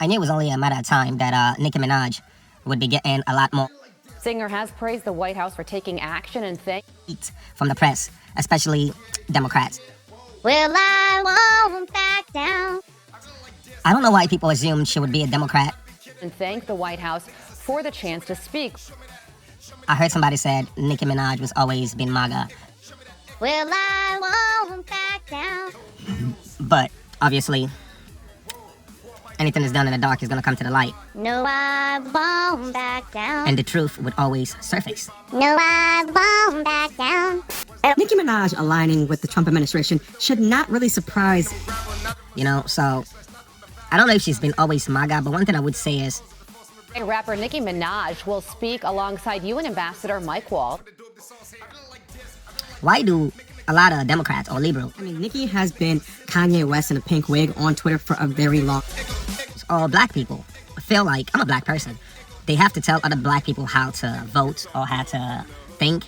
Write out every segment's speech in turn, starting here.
I knew it was only a matter of time that Nicki Minaj would be getting a lot more Singer has praised the White House for taking action and heat from the press, especially Democrats. Well, I won't back down. I don't know why people assumed she would be a Democrat. thanked the White House for the chance to speak. I heard somebody said Nicki Minaj was always been MAGA, Well, I won't back down. but obviously, anything that's done in the dark is gonna come to the light, No, I won't back down. and the truth would always surface. No, I won't back down. Nicki Minaj aligning with the Trump administration should not really surprise. So I don't know if she's been always MAGA, but one thing I would say is Rapper Nicki Minaj will speak alongside UN Ambassador Mike Waltz. why do a lot of Democrats or liberals I mean, Nicki has been Kanye West in a pink wig on Twitter for a very long. or black people feel like I'm a black person? They have to tell other black people how to vote or how to think.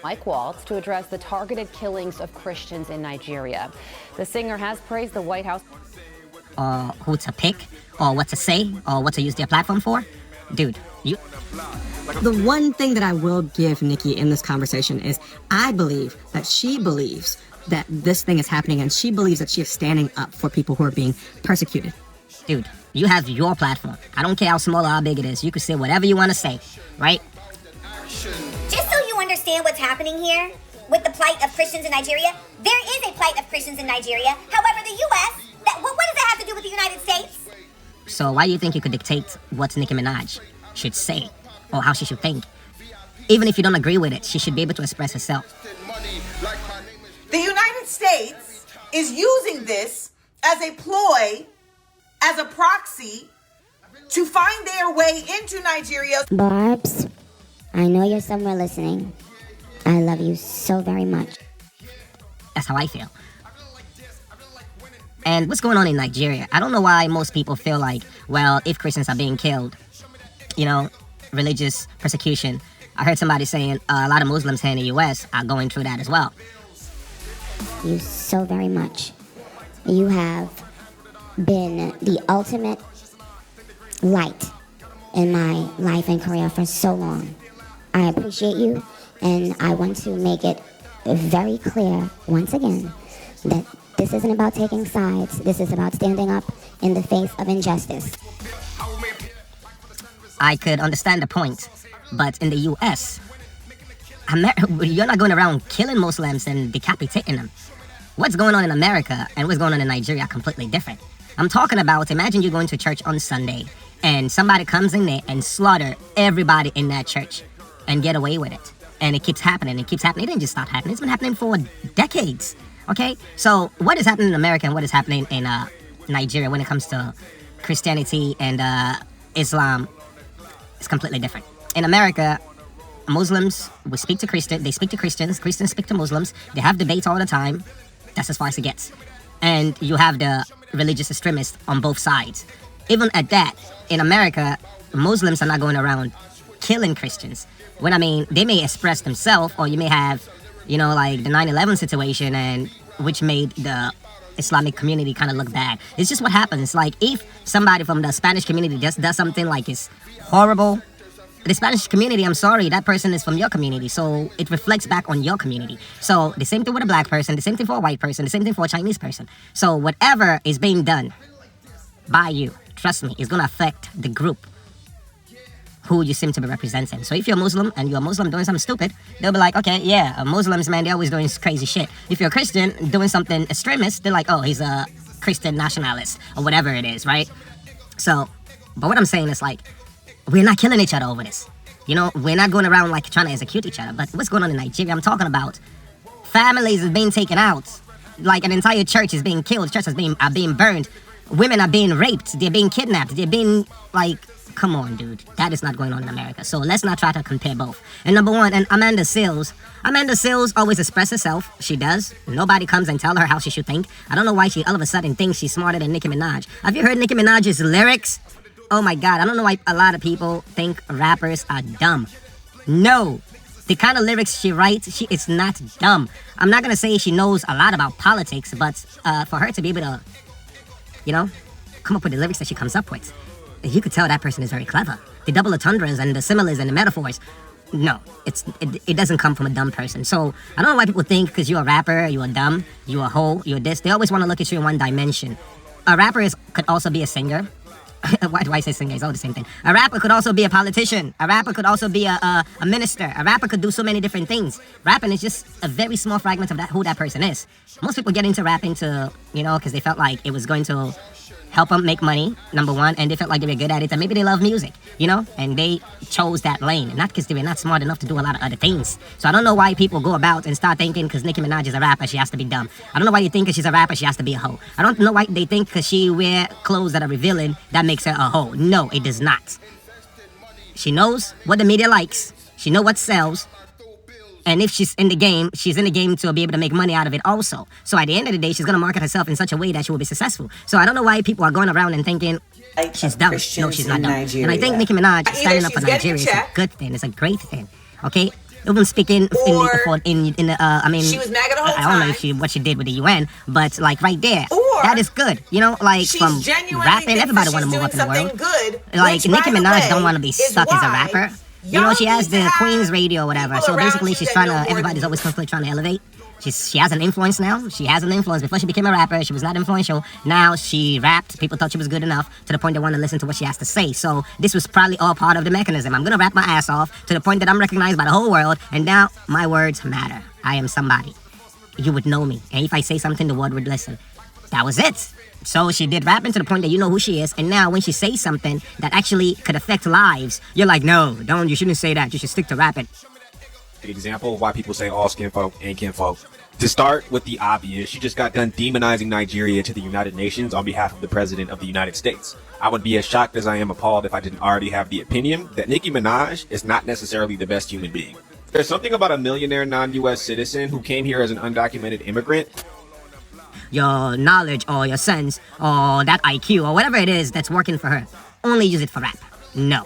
Mike Waltz to address the targeted killings of Christians in Nigeria. The singer has praised the White House. Or who to pick, or what to say, or what to use their platform for. Dude, The one thing that I will give Nicki in this conversation is I believe that she believes that this thing is happening, and she believes that she is standing up for people who are being persecuted. dude, you have your platform. I don't care how small or how big it is. You can say whatever you want to say, right? Just so you understand what's happening here with the plight of Christians in Nigeria, there is a plight of Christians in Nigeria. However, the U.S., what does that have to do with the United States? So why do you think you could dictate what Nicki Minaj should say or how she should think? Even if you don't agree with it, she should be able to express herself. The United States is using this as a ploy, as a proxy, to find their way into Nigeria. Barbs, I know you're somewhere listening. I love you so very much. That's how I feel. And what's going on in Nigeria? I don't know why most people feel like, well, if Christians are being killed, religious persecution. I heard somebody saying a lot of Muslims here in the U.S. are going through that as well. You so very much. You have been the ultimate light in my life and career for so long. I appreciate you, and I want to make it very clear once again that this isn't about taking sides. This is about standing up in the face of injustice. I could understand the point, but in the U.S., you're not going around killing Muslims and decapitating them. What's going on in America and what's going on in Nigeria are completely different. I'm talking about, imagine you going to church on Sunday and somebody comes in there and slaughter everybody in that church and get away with it. And it keeps happening. It didn't just start happening. It's been happening for decades. Okay? So what is happening in America and what is happening in Nigeria when it comes to Christianity and Islam is completely different. In America, Muslims will speak to Christians. They speak to Christians. Christians speak to Muslims. They have debates all the time. That's as far as it gets. And you have the religious extremists on both sides. Even at that, in America, Muslims are not going around killing Christians. When they may express themselves, or you may have, like the 9/11 situation, and which made the Islamic community kind of look bad. It's just what happens. Like if somebody from the Spanish community just does something like it's horrible, the Spanish community, I'm sorry, that person is from your community, so it reflects back on your community. So the same thing with a black person, the same thing for a white person, the same thing for a Chinese person. So whatever is being done by you, trust me, is going to affect the group who you seem to be representing. So if you're Muslim and you're a Muslim doing something stupid, they'll be like, okay, yeah, Muslims, man, they're always doing crazy shit. If you're a Christian doing something extremist, they're like, oh, he's a Christian nationalist or whatever it is, right? So, but what I'm saying is like, we're not killing each other over this. We're not going around like trying to execute each other. But what's going on in Nigeria? I'm talking about families are being taken out. Like an entire church is being killed. Churches are being burned. Women are being raped. They're being kidnapped. They're being like, come on, dude. That is not going on in America. So let's not try to compare both. And number one, and Amanda Seales always expresses herself. She does. Nobody comes and tell her how she should think. I don't know why she all of a sudden thinks she's smarter than Nicki Minaj. Have you heard Nicki Minaj's lyrics? Oh my God, I don't know why a lot of people think rappers are dumb. No, the kind of lyrics she writes, it's not dumb. I'm not gonna say she knows a lot about politics, but for her to be able to, come up with the lyrics that she comes up with, you could tell that person is very clever. The double entendres and the similes and the metaphors, no, it doesn't come from a dumb person. So I don't know why people think because you're a rapper, you're dumb, you're a hoe, you're this. They always want to look at you in one dimension. A rapper could also be a singer. Why do I say singer? It's all the same thing. A rapper could also be a politician. A rapper could also be a minister. A rapper could do so many different things. Rapping is just a very small fragment of who that person is. Most people get into rapping to, because they felt like it was going to help them make money, number one, and they felt like they were good at it, and maybe they love music, and they chose that lane, and not because they were not smart enough to do a lot of other things. So I don't know why people go about and start thinking because Nicki Minaj is a rapper, she has to be dumb. I don't know why you think because she's a rapper, she has to be a hoe. I don't know why they think because she wear clothes that are revealing, that makes her a hoe. No, it does not. She knows what the media likes, she knows what sells, and if she's in the game to be able to make money out of it also. So at the end of the day, she's going to market herself in such a way that she will be successful. So I don't know why people are going around and thinking she's dumb. No, she's not dumb. And I think Nicki Minaj standing up for Nigeria is a good thing. It's a great thing. Okay? Even speaking she was MAGA the whole time. I don't know what she did with the UN, but like right there, that is good. From rapping, everybody want to move up in the world. Good, like Nicki Minaj don't want to be stuck as a rapper. She has the Queen's Radio or whatever. So basically, she's trying to, everybody's always constantly trying to elevate. She has an influence now. She has an influence. Before she became a rapper, she was not influential. Now she rapped. People thought she was good enough to the point they want to listen to what she has to say. So this was probably all part of the mechanism. I'm going to rap my ass off to the point that I'm recognized by the whole world. And now my words matter. I am somebody. You would know me. And if I say something, the world would listen. That was it. So she did rapping to the point that you know who she is, and now when she says something that actually could affect lives, you're like, no, you shouldn't say that. You should stick to rapping. An example of why people say all skin folk and kinfolk. To start with the obvious, she just got done demonizing Nigeria to the United Nations on behalf of the President of the United States. I would be as shocked as I am appalled if I didn't already have the opinion that Nicki Minaj is not necessarily the best human being. There's something about a millionaire non-US citizen who came here as an undocumented immigrant. Your knowledge or your sense or that IQ or whatever it is that's working for her, only use it for rap. No.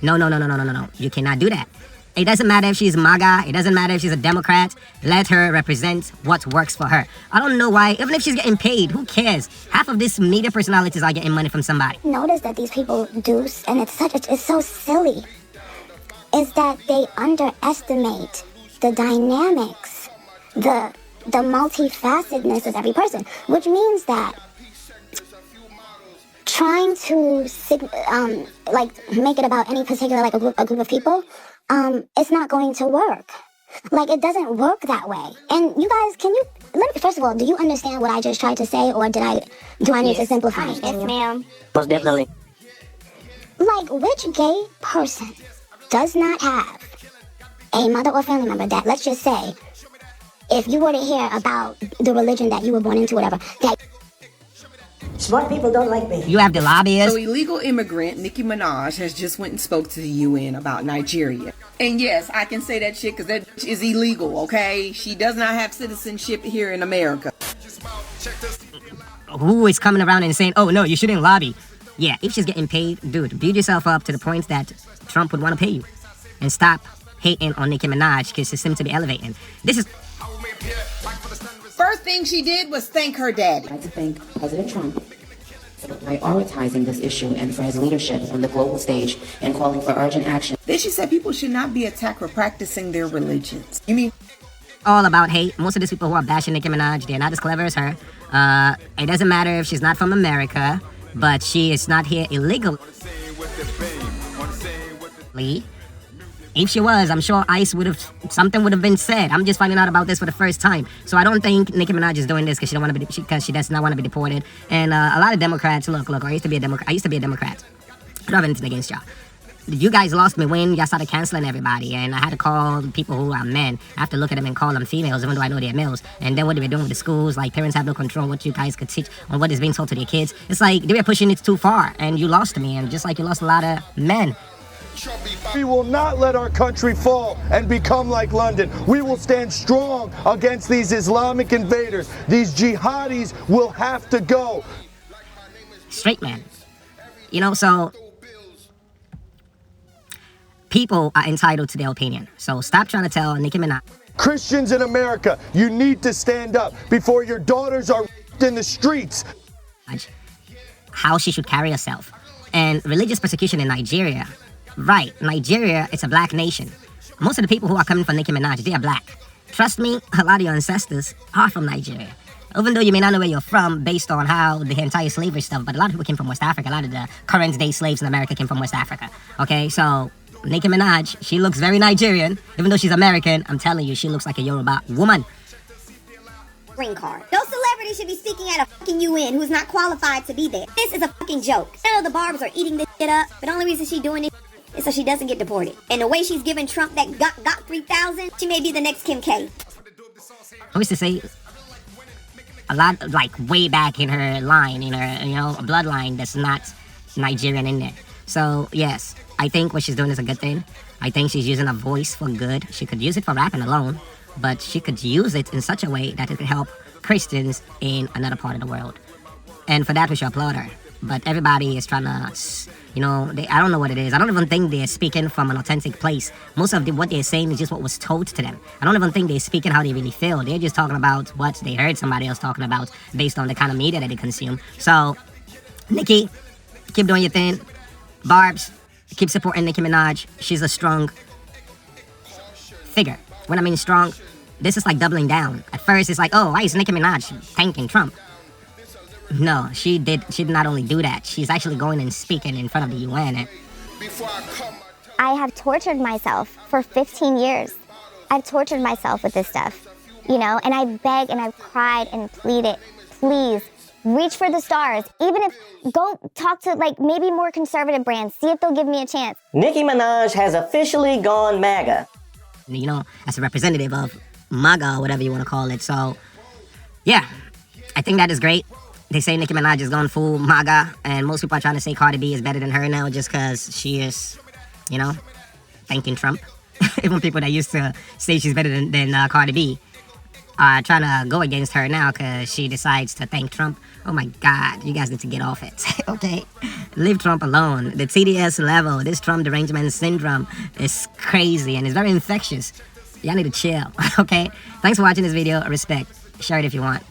You cannot do that. It doesn't matter if she's MAGA. It doesn't matter if she's a Democrat. Let her represent what works for her. I don't know why. Even if she's getting paid, who cares? Half of these media personalities are getting money from somebody. Notice that these people do, and it's so silly, is that they underestimate the dynamics, the multifacetedness of every person, which means that trying to make it about any particular a group of people, it's not going to work. It doesn't work that way. And you guys, first of all, do you understand what I just tried to say, or do I need to simplify it? Yes, ma'am. Most definitely. Which gay person does not have a mother or family member that, let's just say, if you were to hear about the religion that you were born into, whatever, that Smart people don't like me. You have the lobbyists. So illegal immigrant Nicki Minaj has just went and spoke to the UN about Nigeria. And yes, I can say that shit because that is illegal, okay? She does not have citizenship here in America. Who is coming around and saying, oh no, you shouldn't lobby? Yeah, if she's getting paid, dude, build yourself up to the point that Trump would want to pay you. And stop hating on Nicki Minaj because she seems to be elevating. This is... First thing she did was thank her daddy. I'd like to thank President Trump for prioritizing this issue and for his leadership on the global stage and calling for urgent action. Then she said people should not be attacked for practicing their religions. You mean? All about hate. Most of these people who are bashing Nicki Minaj, they're not as clever as her. It doesn't matter if she's not from America, but she is not here illegally. If she was, I'm sure something would have been said. I'm just finding out about this for the first time. So I don't think Nicki Minaj is doing this because she does not want to be deported. And a lot of Democrats, look, I used to be a Democrat. I don't have anything against y'all. You guys lost me when y'all started canceling everybody, and I had to call people who are men. I have to look at them and call them females, even though I know they're males. And then what they were doing with the schools, like parents have no control what you guys could teach on what is being told to their kids. It's like they were pushing it too far, and you lost me, and just like you lost a lot of men. We will not let our country fall and become like London. We will stand strong against these Islamic invaders. These jihadis will have to go. Straight man. So people are entitled to their opinion. So stop trying to tell Nicki Minaj. Christians in America, you need to stand up before your daughters are in the streets. how she should carry herself. And religious persecution in Nigeria, right, Nigeria, it's a black nation. Most of the people who are coming from Nicki Minaj, they are black. Trust me, a lot of your ancestors are from Nigeria. Even though you may not know where you're from based on how the entire slavery stuff, but a lot of people came from West Africa. A lot of the current day slaves in America came from West Africa. Okay, so Nicki Minaj, she looks very Nigerian. Even though she's American, I'm telling you, she looks like a Yoruba woman. Green card. No celebrity should be speaking at a fucking UN who's not qualified to be there. This is a fucking joke. I know the barbs are eating this shit up, but the only reason she's doing it is so she doesn't get deported. And the way she's giving Trump that got 3,000, she may be the next Kim K. I used to say a lot, like way back in her line, in her, you know, bloodline that's not Nigerian in there. So yes, I think what she's doing is a good thing. I think she's using her voice for good. She could use it for rapping alone, but she could use it in such a way that it could help Christians in another part of the world. And for that, we should applaud her. But everybody is trying to, you know, I don't know what it is. I don't even think they're speaking from an authentic place. Most of what they're saying is just what was told to them. I don't even think they're speaking how they really feel. They're just talking about what they heard somebody else talking about based on the kind of media that they consume. So, Nicki, keep doing your thing. Barbs, keep supporting Nicki Minaj. She's a strong figure. When I mean strong, this is like doubling down. At first, it's like, oh, why is Nicki Minaj thanking Trump? No, she did not only do that. She's actually going and speaking in front of the UN. I have tortured myself for 15 years. I've tortured myself with this stuff, you know, and I beg and I've cried and pleaded, please reach for the stars. Even if, go talk to like maybe more conservative brands, see if they'll give me a chance. Nicki Minaj has officially gone MAGA. You know, as a representative of MAGA, or whatever you want to call it. So, yeah, I think that is great. They say Nicki Minaj is going full MAGA, and most people are trying to say Cardi B is better than her now just because she is, you know, thanking Trump. Even people that used to say she's better than Cardi B are trying to go against her now because she decides to thank Trump. Oh my God, you guys need to get off it, okay? Leave Trump alone. The TDS level, this Trump derangement syndrome is crazy and it's very infectious. Y'all need to chill, okay? Thanks for watching this video. Respect. Share it if you want.